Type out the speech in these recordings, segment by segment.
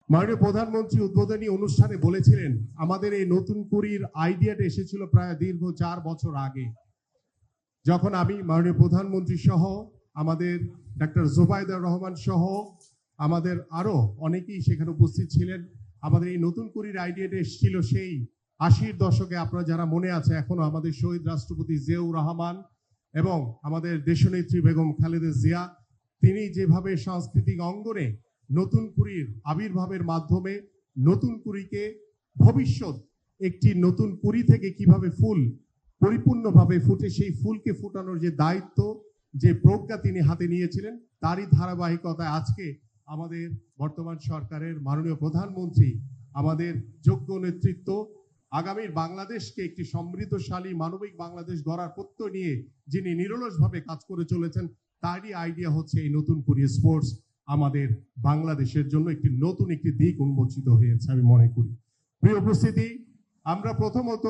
মাননীয় প্রধানমন্ত্রী উদ্বোধনী অনুষ্ঠানে বলেছিলেন আমাদের এই নতুন কুড়ির আইডিয়াটা এসেছিল প্রায় দীর্ঘ 4 বছর আগে, যখন আমি মাননীয় প্রধানমন্ত্রী সহ আমাদের ডাক্তার জোবাইদুর রহমান সহ আমাদের আরো অনেকেই সেখানে উপস্থিত ছিলেন। আমাদের এই নতুন কুড়ির আইডিয়াটা এসেছিল সেই 80-র দশকে। আপনারা যারা মনে আছে এখনো আমাদের শহীদ রাষ্ট্রপতি জিয়াউর রহমান এবং আমাদের দেশনেত্রী বেগম খালেদা জিয়া, তিনি যেভাবে সাংস্কৃতিক অঙ্গনে নতুন কুড়ির আবির্ভাবের মাধ্যমে নতুন কুড়িকে ভবিষ্যৎ একটি নতুন কুড়ি থেকে কিভাবে ফুল পরিপূর্ণভাবে ফুটে সেই ফুলকে ফুটানোর যে দায়িত্ব, যে প্রজ্ঞা তিনি হাতে নিয়েছিলেন, তারই ধারাবাহিকতায় আজকে আমাদের বর্তমান সরকারের মাননীয় প্রধানমন্ত্রী আমাদের যোগ্য নেতৃত্ব আগামীর বাংলাদেশকে একটি সমৃদ্ধশালী মানবিক বাংলাদেশ গড়ার প্রত্যয় নিয়ে যিনি নিরলসভাবে কাজ করে চলেছেন, তারই আইডিয়া হচ্ছে এই নতুন কুড়ি স্পোর্টস আমাদের বাংলাদেশের জন্য একটি নতুন একটি দিক উন্মোচিত হয়েছে আমি মনে করি। প্রিয় উপস্থিতি, আমরা প্রথমত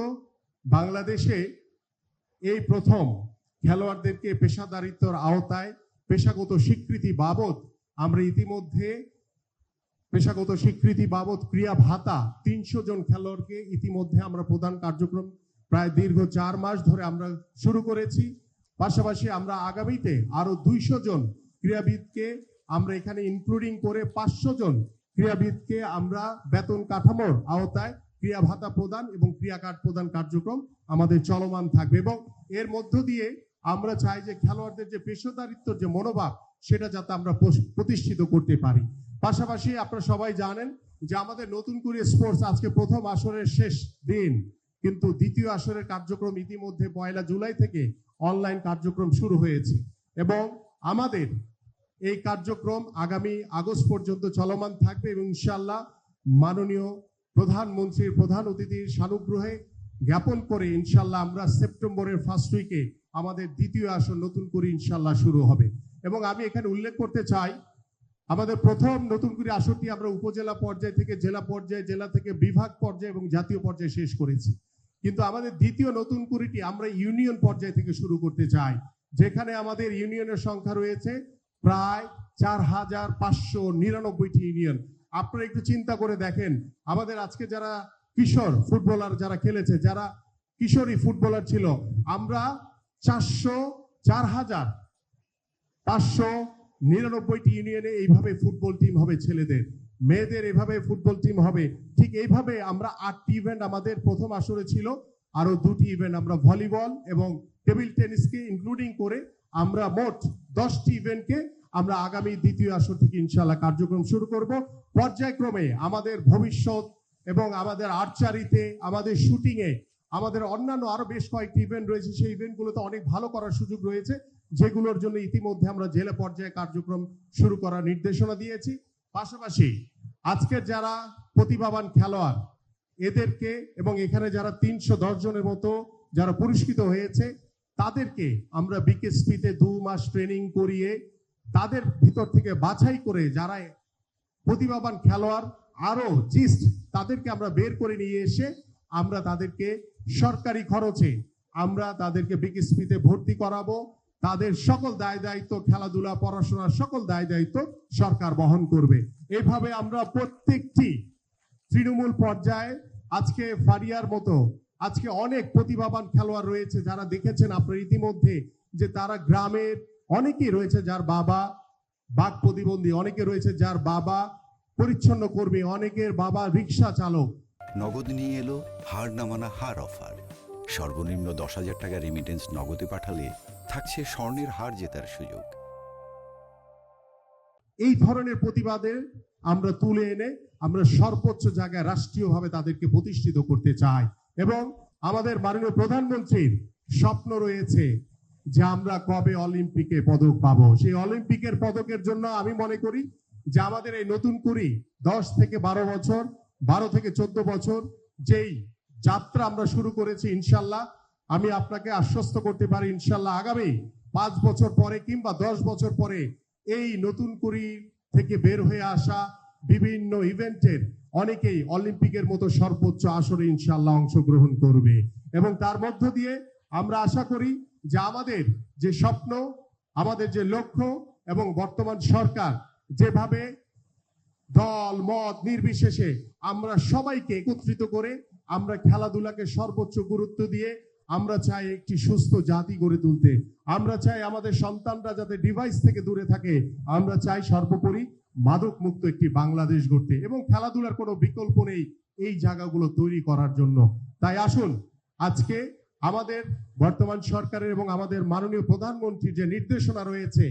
বাংলাদেশে এই প্রথম খেলোয়াড়দেরকে পেশাদারিত্বের আওতায় পেশাগত স্বীকৃতি বাবদ আমরা ইতিমধ্যে পেশাগত স্বীকৃতি বাবদ ক্রিয়া ভাতা 300 জন খেলোয়াড়কে ইতিমধ্যে আমরা প্রদান কার্যক্রম প্রায় দীর্ঘ 4 মাস ধরে আমরা শুরু করেছি। পাশাপাশি আমরা আগামীতে আরো 200 জন ক্রীড়াবিদকে আমরা এখানে ইনক্লুডিং করে 500 জন ক্রীড়াবিদকে আমরা বেতন কাঠামোর আওতায় ক্রিয়া ভাতা প্রদান এবং ক্রিয়া কার্ড প্রদান কার্যক্রম আমাদের চলমান থাকবে। এবং এর মধ্য দিয়ে আমরা চাই যে খেলোয়াড়দের যে পেশাদারিত্বের যে মনোভাব সেটা যাতে আমরা প্রতিষ্ঠিত করতে পারি। পাশাপাশি আপনারা সবাই জানেন যে আমাদের নতুন কুড়ি স্পোর্টস আজকে প্রথম আসরের শেষ দিন, কিন্তু দ্বিতীয় আসরের কার্যক্রম ইতিমধ্যে 1 জুলাই থেকে অনলাইন কার্যক্রম শুরু হয়েছে এবং আমাদের এই কার্যক্রম আগামী আগস্ট পর্যন্ত চলমান থাকবে এবং ইনশাআল্লাহ মাননীয় প্রধানমন্ত্রীর প্রধান অতিথির সানুগ্রহে জ্ঞাপন করে ইনশাআল্লাহ আমরা সেপ্টেম্বরের ফার্স্ট উইকে আমাদের দ্বিতীয় আসর নতুন করে ইনশাআল্লাহ শুরু হবে। এবং আমি এখানে উল্লেখ করতে চাই আমাদের প্রথম নতুন করে আসরটি আমরা উপজেলা পর্যায় থেকে জেলা পর্যায়ে, জেলা থেকে বিভাগ পর্যায়ে এবং জাতীয় পর্যায়ে শেষ করেছি, কিন্তু আমাদের দ্বিতীয় নতুন কুড়িটি আমরা ইউনিয়ন পর্যায় থেকে শুরু করতে চাই, যেখানে আমাদের ইউনিয়নের সংখ্যা রয়েছে প্রায় 4599টি ইউনিয়ন। আপনারা একটু চিন্তা করে দেখেন, আমাদের আজকে যারা কিশোর ফুটবলার যারা খেলেছে, যারা কিশোরী ফুটবলার ছিল, আমরা 4599টি ইউনিয়নে এইভাবে ফুটবল টিম হবে, ছেলেদের মেয়েদের এভাবে ফুটবল টিম হবে। ঠিক এইভাবে আমরা 8টি ইভেন্ট আমাদের প্রথম আসরে ছিল, আরো 2টি ইভেন্ট আমরা ভলিবল এবং টেবিল টেনিসকে ইনক্লুডিং করে আমরা মোট 10টি ইভেন্টকে আমরা আগামী দ্বিতীয় আসর থেকে ইনশাআল্লাহ কার্যক্রম শুরু করব। পর্যায়ক্রমে আমাদের ভবিষ্যৎ এবং আমাদের আর্চারিতে, আমাদের শুটিং এ, আমাদের অন্যান্য আরো বেশ কয়েকটি ইভেন্ট রয়েছে, সেই ইভেন্টগুলোতে অনেক ভালো করার সুযোগ রয়েছে, যেগুলোর জন্য ইতিমধ্যে আমরা জেলা পর্যায়ে কার্যক্রম শুরু করার নির্দেশনা দিয়েছি। পাশাপাশি আজকের যারা প্রতিভাবান খেলোয়াড় এদেরকে এবং এখানে যারা 310 জনের মতো যারা পুরস্কৃত হয়েছে তাদেরকে আমরা বিকেএসপিতে 2 মাস ট্রেনিং করিয়ে তাদের ভিতর থেকে বাছাই করে যারা প্রতিভাবান খেলোয়াড় আরো জিস্ট তাদেরকে আমরা বের করে নিয়ে এসে আমরা তাদেরকে সরকারি খরচে আমরা তাদেরকে বিকেএসপিতে ভর্তি করাবো। তাদের সকল দায় দায়িত্ব, খেলাধুলা, পড়াশোনার সকল দায় দায়িত্ব সরকার বহন করবে। এভাবে আমরা প্রত্যেকটি তৃণমূল পর্যায়ে আজকে ফারিয়ার মতো আজকে অনেক প্রতিভাবান খেলোয়াড় রয়েছে, যারা দেখেছেন আপনারা ইতিমধ্যে যে তারা গ্রামের অনেকেই রয়েছে যার বাবা বাক প্রতিবন্ধী, অনেকে রয়েছে যার বাবা পরিচ্ছন্ন কর্মী, অনেকের বাবা রিক্সা চালক। নগদ নিয়ে এলো হার না মানা হার অফার। সর্বনিম্ন 10,000 টাকা রেমিটেন্স নগদে পাঠালে থাকছে স্বর্ণের হার জেতার সুযোগ। এই ধরনের প্রতিবাদের আমরা তুলে এনে আমরা সর্বোচ্চ জায়গায় রাষ্ট্রীয়ভাবে তাদেরকে প্রতিষ্ঠিত করতে চাই এবং আমাদের মাননীয় প্রধানমন্ত্রীর স্বপ্ন রয়েছে যে আমরা কবে অলিম্পিকে পদক পাবো। সেই অলিম্পিকের পদকের জন্য আমি মনে করি যে আমাদের এই নতুন কুড়ি 10 থেকে 12 বছর, 12 থেকে 14 বছর যেই যাত্রা আমরা শুরু করেছি, ইনশাল্লাহ আমি আপনাকে আশ্বস্ত করতে পারি ইনশাল্লাহ আগামী 5 বছর পরে কিংবা 10 বছর পরে এই নতুন কুড়ি থেকে বের হয়ে আসা বিভিন্ন ইভেন্টের অনেকেই অলিম্পিকের মতো সর্বোচ্চ আসরে ইনশাল্লাহ অংশগ্রহণ করবে এবং তার মধ্য দিয়ে আমরা আশা করি যে আমাদের যে স্বপ্ন, আমাদের যে লক্ষ্য এবং বর্তমান সরকার যেভাবে দল মত নির্বিশেষে আমরা সবাইকে একত্রিত করে আমরা খেলাধুলাকে সর্বোচ্চ গুরুত্ব দিয়ে আমরা চাই একটি সুস্থ জাতি গড়ে তুলতে। আমরা চাই আমাদের সন্তানরা যাতে ডিভাইস থেকে দূরে থাকে। আমরা চাই সর্বোপরি মাদক মুক্ত একটি বাংলাদেশ গড়তে, এবং খেলাধুলার কোনো বিকল্প নেই এই জায়গাগুলো তৈরি করার জন্য। তাই আসুন, আজকে আমাদের বর্তমান সরকারের এবং আমাদের মাননীয় প্রধানমন্ত্রীর যে নির্দেশনা রয়েছে,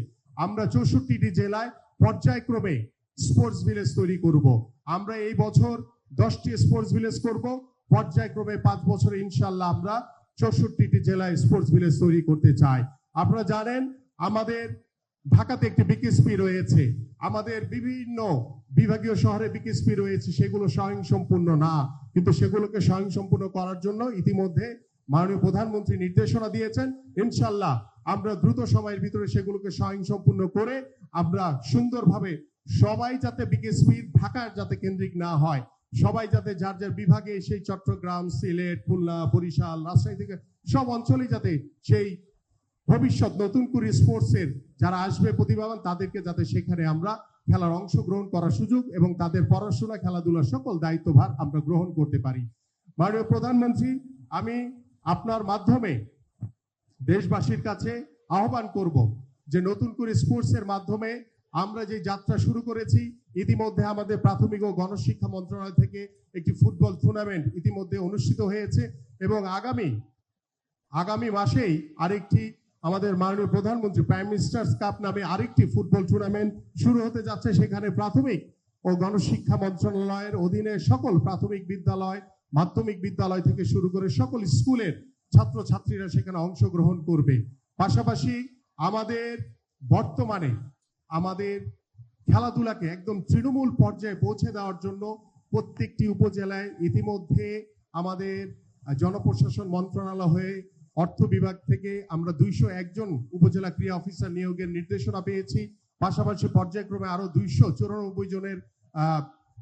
আমরা 64টি জেলায় পর্যায়ক্রমে স্পোর্টস ভিলেজ তৈরি করব। আমরা এই বছর 10টি স্পোর্টস ভিলেজ করব, পর্যায়ক্রমে 5 বছরে ইনশাল্লাহ আমরা 64টি জেলায় স্পোর্টস ভিলেজ তৈরি করতে চাই। আপনারা জানেন আমাদের ঢাকাতে একটি বিকেএসপি রয়েছে, আমাদের বিভিন্ন বিভাগীয় শহরে বিকেএসপি রয়েছে, সেগুলো স্বয়ংসম্পূর্ণ না, কিন্তু সেগুলোকে স্বয়ংসম্পূর্ণ করার জন্য ইতিমধ্যে মাননীয় প্রধানমন্ত্রী নির্দেশনা দিয়েছেন। ইনশাল্লাহ আমরা দ্রুত সময়ের ভিতরে সেগুলোকে স্বয়ংসম্পূর্ণ করে আমরা সুন্দরভাবে সবাই যাতে বিকেএসপি ঢাকার যাতে কেন্দ্রিক না হয়, সবাই যাতে যার যার বিভাগে সেই চট্টগ্রাম, সিলেট, খুলনা, বরিশাল, রাজশাহী থেকে সব অঞ্চলে যাতে সেই ভবিষ্যৎ নতুন করে স্পোর্টসের যারা আসবে প্রতিভাবান তাদেরকে যাতে সেখানে আমরা খেলার অংশগ্রহণ করার সুযোগ এবং তাদের পড়াশোনা খেলাধুলার সকল দায়িত্বভার আমরা গ্রহণ করতে পারি। মাননীয় প্রধানমন্ত্রী, আমি আপনার মাধ্যমে দেশবাসীর কাছে আহ্বান করব যে নতুন করে স্পোর্টসের মাধ্যমে আমরা যে যাত্রা শুরু করেছি, ইতিমধ্যে আমাদের প্রাথমিক ও গণশিক্ষা মন্ত্রণালয় থেকে একটি ফুটবল টুর্নামেন্ট ইতিমধ্যে অনুষ্ঠিত হয়েছে, এবং আগামী মাসেই আরেকটি আমাদের মাননীয় প্রধানমন্ত্রী প্রাইম মিনিস্টার্স কাপ নামে আরেকটি ফুটবল টুর্নামেন্ট শুরু হতে যাচ্ছে। সেখানে প্রাথমিক ও গণশিক্ষা মন্ত্রণালয়ের অধীনে সকল প্রাথমিক বিদ্যালয়, মাধ্যমিক বিদ্যালয় থেকে শুরু করে সকল স্কুলের ছাত্রছাত্রীরা সেখানে অংশগ্রহণ করবে। পাশাপাশি আমাদের বর্তমানে আমাদের খেলাধুলাকে একদম তৃণমূল পর্যায়ে পৌঁছে দেওয়ার জন্য প্রত্যেকটি উপজেলায় ইতিমধ্যে আমাদের জনপ্রশাসন মন্ত্রণালয় হয়ে অর্থ বিভাগ থেকে আমরা 201 জন উপজেলা ক্রীড়া অফিসার নিয়োগের নির্দেশনা পেয়েছি। পাশাপাশি পর্যায়ক্রমে আরো 294 জনের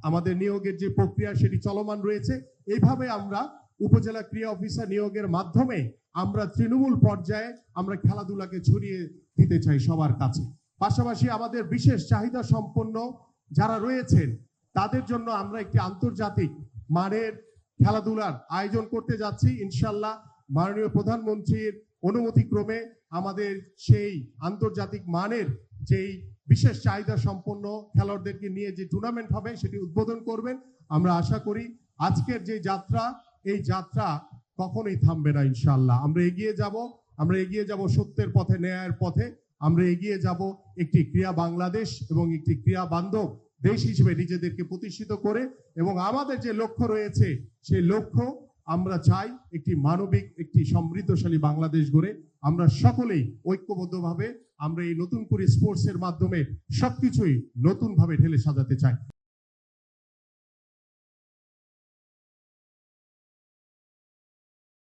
আমাদের নিয়োগের যে প্রক্রিয়া সেটি চলমান রয়েছে। এইভাবে আমরা উপজেলা ক্রীড়া অফিসার নিয়োগের মাধ্যমে আমরা তৃণমূল পর্যায়ে আমরা খেলাধুলাকে ছড়িয়ে দিতে চাই সবার কাছে। পাশাপাশি আমাদের বিশেষ চাহিদা সম্পন্ন যারা রয়েছেন তাদের জন্য আমরা একটি আন্তর্জাতিক মানের খেলাধুলার আয়োজন করতে যাচ্ছি। ইনশাল্লাহ মাননীয় প্রধানমন্ত্রীর অনুমতিক্রমে আমাদের সেই আন্তর্জাতিক মানের যেই বিশেষ চাহিদা সম্পন্ন খেলোয়াড়দেরকে নিয়ে যে টুর্নামেন্ট হবে সেটি উদ্বোধন করবেন। আমরা আশা করি আজকের যে যাত্রা, এই যাত্রা কখনোই থামবে না। ইনশাল্লাহ আমরা এগিয়ে যাব সত্যের পথে, ন্যায়ের পথে। আমরা এগিয়ে যাব একটি ক্রীড়া বাংলাদেশ এবং একটি ক্রীড়া বান্ধব দেশ হিসেবে নিজেদেরকে প্রতিষ্ঠিত করে, এবং আমাদের যে লক্ষ্য রয়েছে সেই লক্ষ্য আমরা চাই একটি মানবিক, একটি সমৃদ্ধশালী বাংলাদেশ গড়ে আমরা সকলেই ঐক্যবদ্ধভাবে আমরা এই নতুন করে স্পোর্টসের মাধ্যমে সবকিছুই নতুন ভাবে ঢেলে সাজাতে চাই।